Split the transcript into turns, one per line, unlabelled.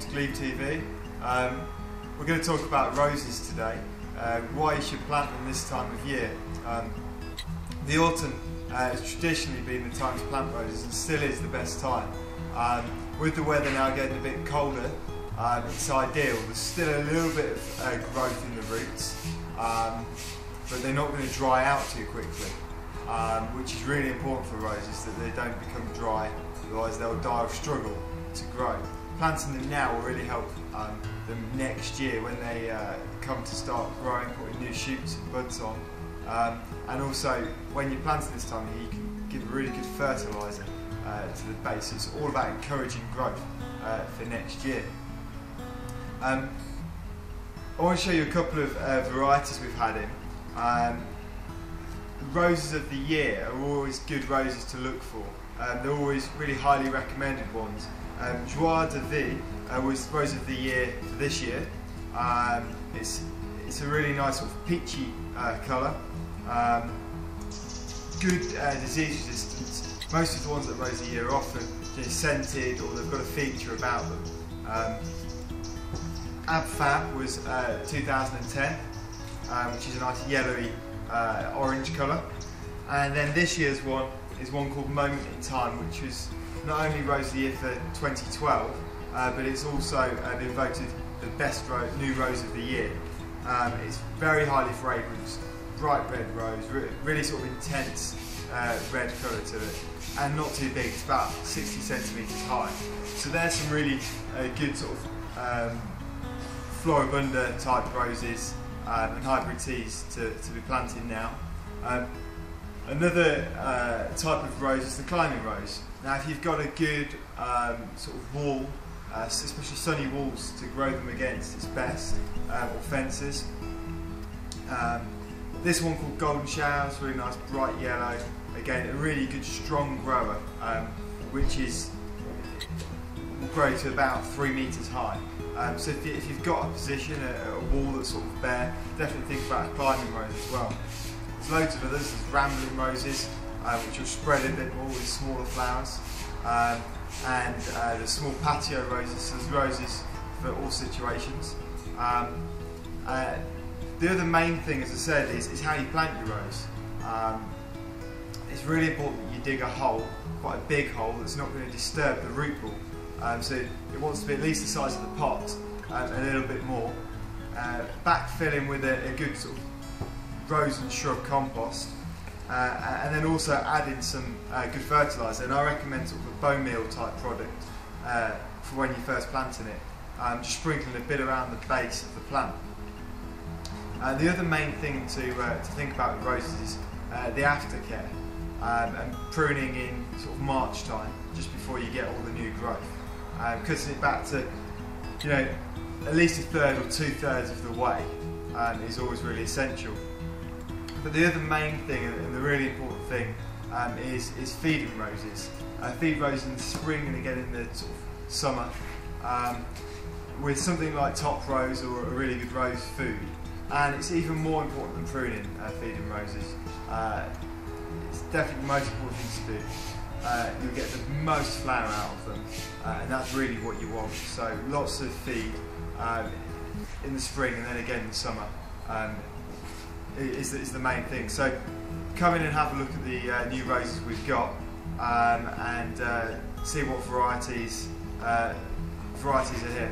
to Glebe TV. We're going to talk about roses today, why you should plant them this time of year. The autumn has traditionally been the time to plant roses and still is the best time. With the weather now getting a bit colder, it's ideal. There's still a little bit of growth in the roots, but they're not going to dry out too quickly, which is really important for roses, that they don't become dry, otherwise they'll die of struggle to grow. Planting them now will really help them next year when they come to start growing, putting new shoots and buds on. And also, when you're planting this time of year, you can give a really good fertiliser to the base. It's all about encouraging growth for next year. I want to show you a couple of varieties we've had in. Roses of the year are always good roses to look for. They're always really highly recommended ones. Joie de Vie was Rose of the Year for this year. It's a really nice sort of peachy colour. Good disease resistance. Most of the ones that Rose of the Year are often just scented, or they've got a feature about them. Ab was 2010, which is a nice yellowy orange colour. And then this year's one is one called Moment in Time, which was not only Rose of the Year for 2012, but it's also been voted the best new Rose of the Year. It's very highly fragranced, bright red rose, really sort of intense red colour to it, and not too big. It's about 60 centimetres high. So there's some really good sort of floribunda type roses and hybrid teas to be planting now. Another type of rose is the climbing rose. Now, if you've got a good sort of wall, especially sunny walls to grow them against, it's best, or fences. This one called Golden Showers, really nice bright yellow. Again, a really good strong grower, which will grow to about 3 metres high. So if you've got a position, a wall that's sort of bare, definitely think about a climbing rose as well. There's loads of others. There's rambling roses, which will spread a bit more with smaller flowers, and there's small patio roses. So there's roses for all situations. The other main thing, as I said, is how you plant your rose. It's really important that you dig a hole, quite a big hole, that's not going to disturb the root ball. So it wants to be at least the size of the pot, a little bit more. Backfilling with a good sort of rose and shrub compost, and then also add in some good fertiliser. And I recommend sort of a bone meal type product for when you're first planting it, just sprinkling a bit around the base of the plant. The other main thing to think about with roses is the aftercare, and pruning in sort of March time, just before you get all the new growth. Cutting it back to, at least 1/3 or 2/3 of the way is always really essential. But the other main thing, and the really important thing, is feeding roses. Feed roses in the spring and again in the sort of summer, with something like top rose or a really good rose food. And it's even more important than pruning, feeding roses. It's definitely the most important thing to do. You'll get the most flower out of them, and that's really what you want. So lots of feed in the spring and then again in the summer is the main thing. So come in and have a look at the new roses we've got, and see what varieties are here.